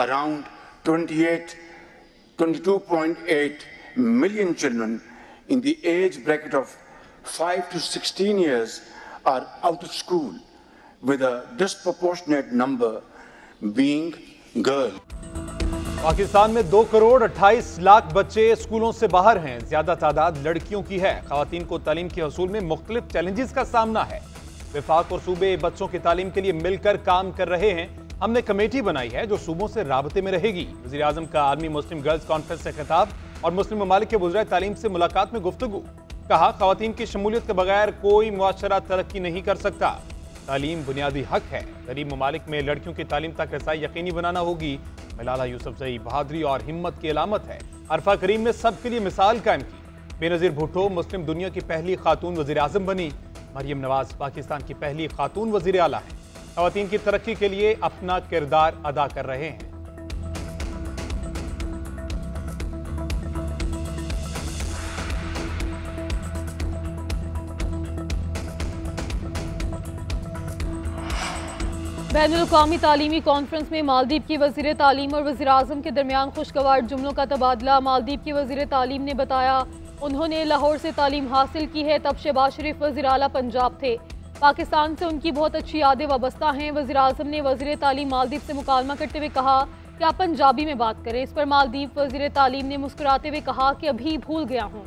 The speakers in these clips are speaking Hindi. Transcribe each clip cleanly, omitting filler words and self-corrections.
around 22.8 million children in the age bracket of 5 to 16 years are out of school, with a disproportionate number being girls. Pakistan में 2 करोड़ 28 लाख बच्चे स्कूलों से बाहर हैं। ज्यादा तादाद लड़कियों की है। खवातीन को तालीम के हसूल में मुख्तलिफ चैलेंजेस का सामना है। विफाक और सूबे बच्चों की तालीम के लिए मिलकर काम कर रहे हैं। हमने कमेटी बनाई है जो सूबों से राबते में रहेगी। वज़ीर आज़म का आर्मी मुस्लिम गर्ल्स कॉन्फ्रेंस से खिताब और मुस्लिम ममालिक के वज़ीर तालीम से मुलाकात में गुफ्तगू। कहा, खवातीन की शमूलियत के बगैर कोई मुआशरा तरक्की नहीं कर सकता। तालीम बुनियादी हक है। गरीब ममालिक में लड़कियों की तालीम तक रसाई यकीनी बनाना होगी। मलाला यूसुफजई बहादुरी और हिम्मत की अलामत है। अरफा करीम ने सबके लिए मिसाल कायम की। बेनज़ीर भुट्टो मुस्लिम दुनिया की पहली खातून वज़ीर आज़म बनी। मरियम नवाज पाकिस्तान की पहली खातून वज़ीर आला है। खवातीन की तरक्की के लिए अपना किरदार अदा कर रहे हैं। बैनुल-अक़वामी तालीमी कॉन्फ्रेंस में मालदीव की वज़ीर तालीम और वज़ीर आज़म के दरमियान खुशगवार जुमलों का तबादला। मालदीव की वज़ीर तालीम ने बताया उन्होंने लाहौर से तालीम हासिल की है, तब शहबाज शरीफ वज़ीर आला पंजाब थे। पाकिस्तान से उनकी बहुत अच्छी यादें वाबस्ता हैं। वज़ीर आज़म ने वज़ीर तालीम मालदीव से मुकालमा करते हुए कहा कि आप पंजाबी में बात करें। इस पर मालदीव वज़ीर तालीम ने मुस्कुराते हुए कहा कि अभी भूल गया हूँ।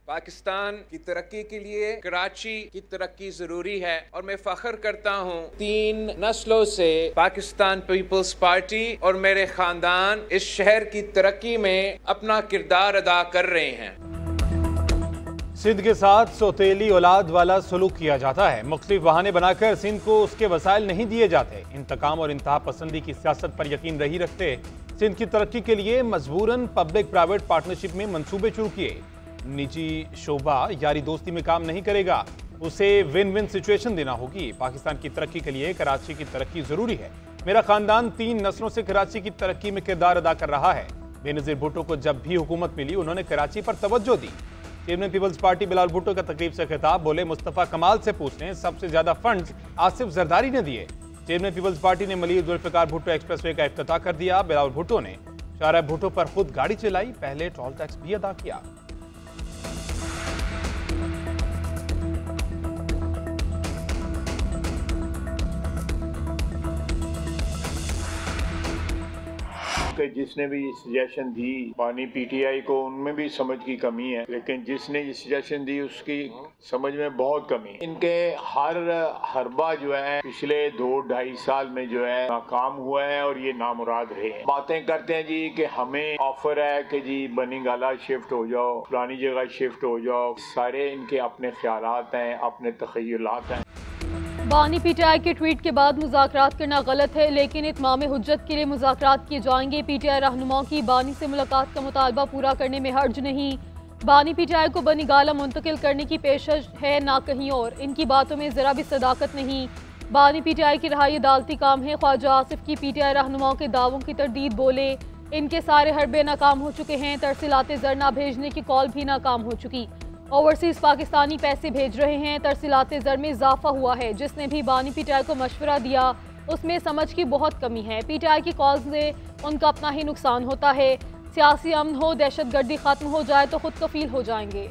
पाकिस्तान की तरक्की के लिए कराची की तरक्की जरूरी है और मैं फख्र करता हूँ 3 नस्लों से पाकिस्तान पीपल्स पार्टी और मेरे खानदान इस शहर की तरक्की में अपना किरदार अदा कर रहे हैं। सिंध के साथ सौतेली औलाद वाला सलूक किया जाता है। मुख्तलिफ बहाने बनाकर सिंध को उसके वसाइल नहीं दिए जाते। इंतकाम और इंतहा पसंदी की सियासत पर यकीन नहीं रखते। सिंध की तरक्की के लिए मजबूरन पब्लिक प्राइवेट पार्टनरशिप में मंसूबे शुरू किए। निजी शोबा यारी दोस्ती में काम नहीं करेगा, उसे विन विन सिचुएशन देना होगी। पाकिस्तान की तरक्की के लिए कराची की तरक्की जरूरी है। मेरा खानदान 3 नस्लों से कराची की तरक्की में किरदार अदा कर रहा है। बेनज़ीर भुट्टो को जब भी हुकूमत मिली उन्होंने कराची पर तवज्जो दी। Chairman Peoples Party Bilawal Bhutto का तकरीब से खिताब। बोले, मुस्तफ़ा कमाल से पूछ लें, सबसे ज्यादा फंड्स आसिफ जरदारी ने दिए। चेयरमैन पीपल्स पार्टी ने मलिक जुल्फ़िकार भुट्टो एक्सप्रेसवे का इफ्तिताह कर दिया। बिलावल भुट्टो ने शाहरा भुट्टो पर खुद गाड़ी चलाई, पहले टोल टैक्स भी अदा किया। जिसने भी सजेशन दी पानी पीटीआई को, उनमें भी समझ की कमी है, लेकिन जिसने ये सजेशन दी उसकी समझ में बहुत कमी है। इनके हर हरबा जो है पिछले 2-2.5 साल में जो है नाकाम हुआ है और ये नामुराद रहे हैं। बातें करते हैं जी कि हमें ऑफर है कि जी बनी गाला शिफ्ट हो जाओ, पुरानी जगह शिफ्ट हो जाओ। सारे इनके अपने ख्यालात हैं, अपने तखय्युलात हैं। बानी पीटीआई के ट्वीट के बाद मुज़ाकरात करना गलत है, लेकिन इत्माम हुज्जत के लिए मुज़ाकरात किए जाएंगे। पीटीआई रहनुमाओं की बानी से मुलाकात का मुतालबा पूरा करने में हर्ज नहीं। बानी पीटीआई को बनी गाला मुंतकिल करने की पेशकश है, ना कहीं और। इनकी बातों में जरा भी सदाकत नहीं। बानी पीटीआई की रहाई अदालती काम है। ख्वाजा आसिफ की पीटीआई रहनुमाओं के दावों की तरदीद बोले, इनके सारे हरबे नाकाम हो चुके हैं। तरसीलाते ज़र ना भेजने की कॉल भी नाकाम हो चुकी। ओवरसीज पाकिस्तानी पैसे भेज रहे हैं। तरसीलाते ज़र में इजाफा हुआ है। जिसने भी बानी पीटीआई को मशवरा दिया उसमें समझ की बहुत कमी है। पीटीआई की कॉल से उनका अपना ही नुकसान होता है। सियासी अमन हो, दहशतगर्दी खत्म हो जाए तो खुद कफील हो जाएंगे।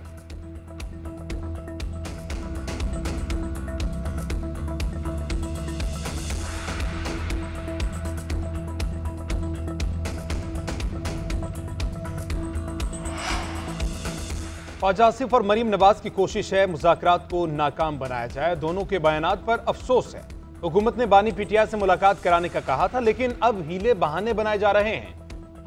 ख्वाजा आसिफ और मरीम नवाज की कोशिश है मुज़ाकरात को नाकाम बनाया जाए। दोनों के बयानात पर अफसोस है। हुकूमत ने बानी पीटीआई से मुलाकात कराने का कहा था, लेकिन अब हीले बहाने बनाए जा रहे हैं।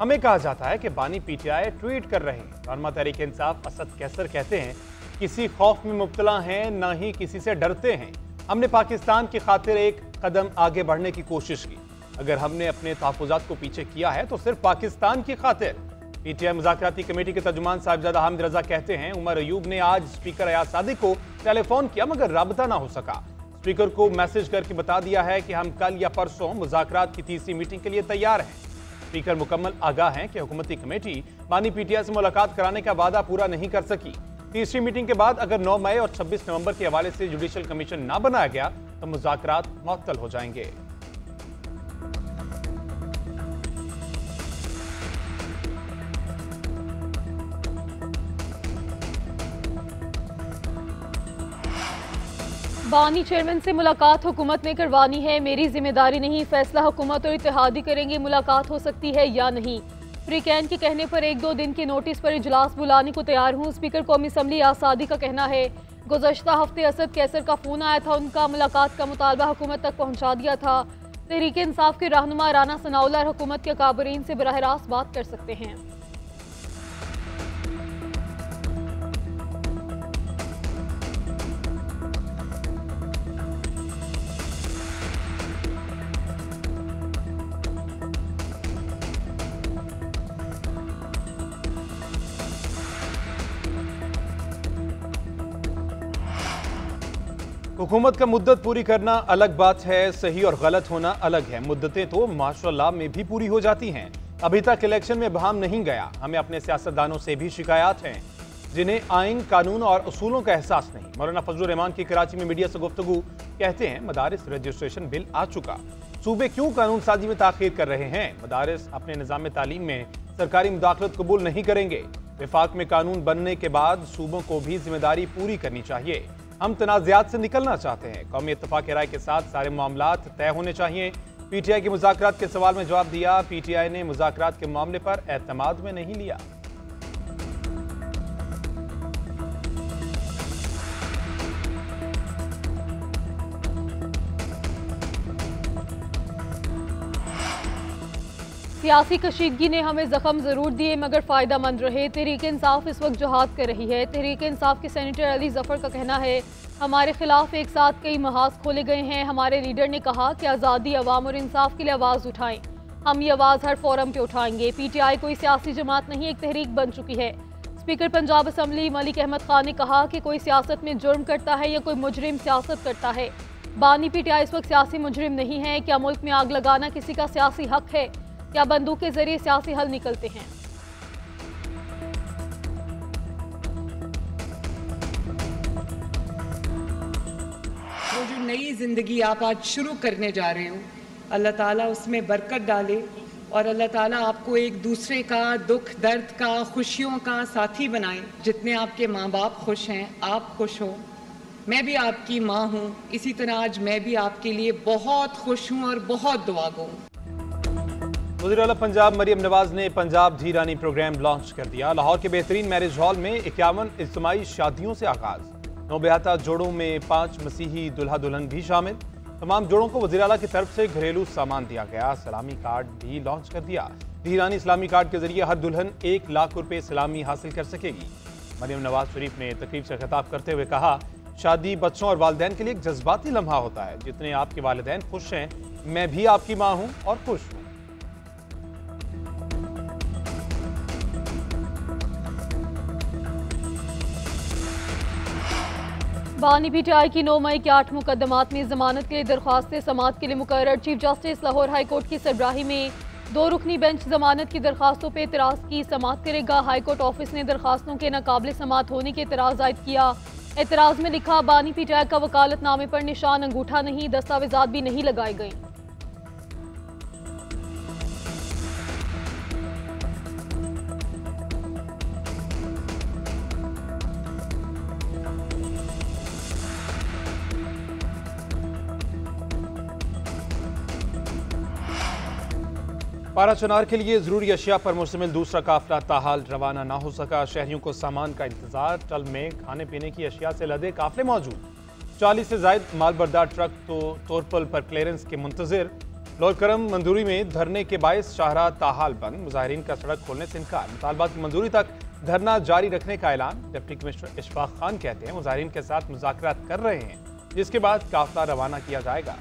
हमें कहा जाता है कि बानी पीटीआई ट्वीट कर रहे हैं। रहनुमा तहरीक इंसाफ असद कैसर कहते हैं, किसी खौफ में मुब्तला हैं, ना ही किसी से डरते हैं। हमने पाकिस्तान की खातिर एक कदम आगे बढ़ने की कोशिश की। अगर हमने अपने तहफ़्फ़ुज़ात को पीछे किया है तो सिर्फ पाकिस्तान की खातिर। पीटीआई मुज़ाकराती कमेटी के तर्जुमान साहिबजादा हामिद रजा कहते हैं, उमर अयूब ने आज स्पीकर अयाज सादिक को टेलीफोन किया मगर राबता ना हो सका। स्पीकर को मैसेज करके बता दिया है कि हम कल या परसों मुज़ाकरात की तीसरी मीटिंग के लिए तैयार हैं। स्पीकर मुकम्मल आगाह हैं कि हुकूमती कमेटी बानी पीटीआई से मुलाकात कराने का वादा पूरा नहीं कर सकी। तीसरी मीटिंग के बाद अगर 9 मई और 26 नवंबर के हवाले से जुडिशल कमीशन ना बनाया गया तो मुज़ाकरात मुअत्तल हो जाएंगे। बानी चेयरमैन से मुलाकात हुकूमत ने करवानी है, मेरी जिम्मेदारी नहीं, फैसला हुकूमत और इत्तेहादी करेंगे, मुलाकात हो सकती है या नहीं। फ्री कैन के कहने पर 1-2 दिन के नोटिस पर इजलास बुलाने को तैयार हूँ। स्पीकर कौमी असम्बली आसादी का कहना है गुज़श्ता हफ्ते असद कैसर का फोन आया था, उनका मुलाकात का मुतालबा हुकूमत तक पहुँचा दिया था। तहरीक इंसाफ के रहनुमा राना सनाउल्लाह हुकूमत के काबरीन से बराह रास्त बात कर सकते हैं। हुकूमत का मुद्दत पूरी करना अलग बात है, सही और गलत होना अलग है। मुद्दतें तो माशाअल्लाह में भी पूरी हो जाती हैं। अभी तक इलेक्शन में बहाम नहीं गया। हमें अपने सियासतदानों से भी शिकायत हैं जिन्हें आइन, कानून और उसूलों का एहसास नहीं। मौलाना फजलुर रहमान की कराची में मीडिया से गुफ्तगू, कहते हैं मदारिस रजिस्ट्रेशन बिल आ चुका, सूबे क्यों कानून साजी में ताखीर कर रहे हैं। मदारिस अपने निज़ाम तालीम में सरकारी मुदाखलत कबूल नहीं करेंगे। विफाक में कानून बनने के बाद सूबों को भी जिम्मेदारी पूरी करनी चाहिए। हम तनाज़ात से निकलना चाहते हैं। कौमी इत्तफाक राय के साथ सारे मामलात तय होने चाहिए। पीटीआई के मुज़ाकरात के सवाल में जवाब दिया, पीटीआई ने मुज़ाकरात के मामले पर एतमाद में नहीं लिया। सियासी कशीदगी ने हमें जख्म जरूर दिए मगर फायदा मंद रहे। तहरीक इंसाफ इस वक्त जहाद कर रही है। तहरीक इंसाफ के सेनेटर अली जफर का कहना है हमारे खिलाफ एक साथ कई महाज खोले गए हैं। हमारे लीडर ने कहा कि आज़ादी, अवाम और इंसाफ के लिए आवाज़ उठाएं। हम ये आवाज़ हर फोरम पे उठाएंगे। पीटीआई कोई सियासी जमात नहीं, एक तहरीक बन चुकी है। स्पीकर पंजाब असम्बली मलिक अहमद खान ने कहा कि कोई सियासत में जुर्म करता है या कोई मुजरिम सियासत करता है। बानी पीटीआई इस वक्त सियासी मुजरिम नहीं है। क्या मुल्क में आग लगाना किसी का सियासी हक है? क्या बंदूक के जरिए सियासी हल निकलते हैं? वो जो नई जिंदगी आप आज शुरू करने जा रहे हो, अल्लाह ताला उसमें बरकत डाले और अल्लाह ताला आपको एक दूसरे का दुख दर्द का, खुशियों का साथी बनाए। जितने आपके माँ बाप खुश हैं, आप खुश हो। मैं भी आपकी माँ हूँ, इसी तरह आज मैं भी आपके लिए बहुत खुश हूँ और बहुत दुआगो हूँ। वज़ीर आला पंजाब मरियम नवाज ने पंजाब धीरानी प्रोग्राम लॉन्च कर दिया। लाहौर के बेहतरीन मैरिज हॉल में 51 इज्तिमाई शादियों से आगाज। 9 ब्याहता जोड़ों में 5 मसीही दुल्हा दुल्हन भी शामिल। तमाम जोड़ों को वज़ीर आला की तरफ से घरेलू सामान दिया गया। सलामी कार्ड भी लॉन्च कर दिया। धीरानी इस्लामी कार्ड के जरिए हर दुल्हन 1 लाख रुपए सलामी हासिल कर सकेगी। मरियम नवाज शरीफ ने तकरीब से खिताब करते हुए कहा, शादी बच्चों और वालिदैन के लिए एक जज्बाती लम्हा होता है। जितने आपके वालिदैन खुश हैं, मैं भी आपकी माँ हूँ और खुश हूँ। बानी पीटीआई की 9 मई के 8 मुकदमात में जमानत के लिए दरख्वास्तें समाअत के लिए मुकर्रर। Chief justice Lahore high court की सरबराही में 2 रुकनी बेंच जमानत की दरखास्तों पर एतराज़ की समाअत करेगा। हाई कोर्ट ऑफिस ने दरखास्तों के नाकाबिल समाअत होने के एतराज़ आयद किया। एतराज़ में लिखा, बानी पीटीआई का वकालतनामे पर निशान अंगूठा नहीं, दस्तावेजात भी नहीं लगाए गए। पारा चनार के लिए जरूरी अशिया पर मुश्तमिल दूसरा काफिला ताहाल रवाना ना हो सका। शहरियों को सामान का इंतजार। टल में खाने पीने की अशिया से लदे काफिले मौजूद। 40 से जायद मालबरदार ट्रक तो तोरपल पर क्लियरेंस के मुंतजिर। लोरकरम मंजूरी में धरने के बायस शाहरा ताहाल बंद। मुजाहिरीन का सड़क खोलने से इनकार। मुतालबात की मंजूरी तक धरना जारी रखने का ऐलान। डिप्टी कमिश्नर इशफाक खान कहते हैं मुजाहिरीन के साथ मुज़ाकरात कर रहे हैं, जिसके बाद काफिला रवाना किया जाएगा।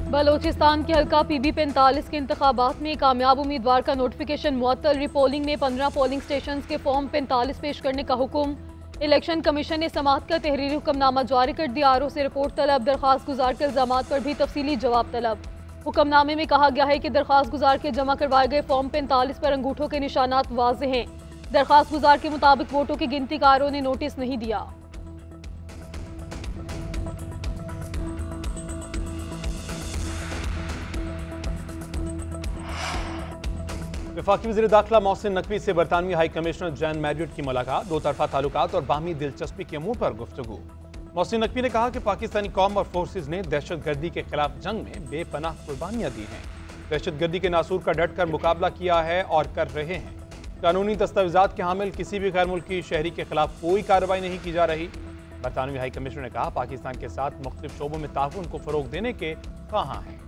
बलोचिस्तान के हल्का PB 45 के इंतखाबात में कामयाब उम्मीदवार का नोटिफिकेशन मुअत्तल। रिपोलिंग में 15 पोलिंग स्टेशन के फॉर्म 45 पेश करने का हुक्म। इलेक्शन कमीशन ने समाअत का तहरीरी हुक्मनामा जारी कर दिया। आरओ से रिपोर्ट तलब, दरख्वास्त गुजार के इल्जामात पर भी तफसीली जवाब तलब। हुक्मनामे में कहा गया है कि दरख्वास्त गुजार के जमा करवाए गए फॉर्म 45 पर अंगूठों के निशानात वाज़ेह हैं। दरख्वास्त गुजार के मुताबिक वोटों की गिनती का आरओ ने नोटिस नहीं दिया। वफाकी वज़ीर दाखिला मोहसिन नकवी से बरतानवी हाई कमिश्नर जैन मैरियट की मुलाकात, दो तरफा ताल्लुकात और बाहमी दिलचस्पी के अमूर पर गुफ्तगू। मोहसिन नकवी ने कहा कि पाकिस्तानी कौम और फोर्सेज ने दहशतगर्दी के खिलाफ जंग में बेपनाह कुर्बानियां दी हैं। दहशतगर्दी के नासूर का डट कर मुकाबला किया है और कर रहे हैं। कानूनी दस्तावेजात के हामिल किसी भी गैर मुल्की शहरी के खिलाफ कोई कार्रवाई नहीं की जा रही। बरतानवी हाई कमिश्नर ने कहा पाकिस्तान के साथ मुख्तलिफ शोबों में ताउन को फरोग देने के ख्वाहां हैं।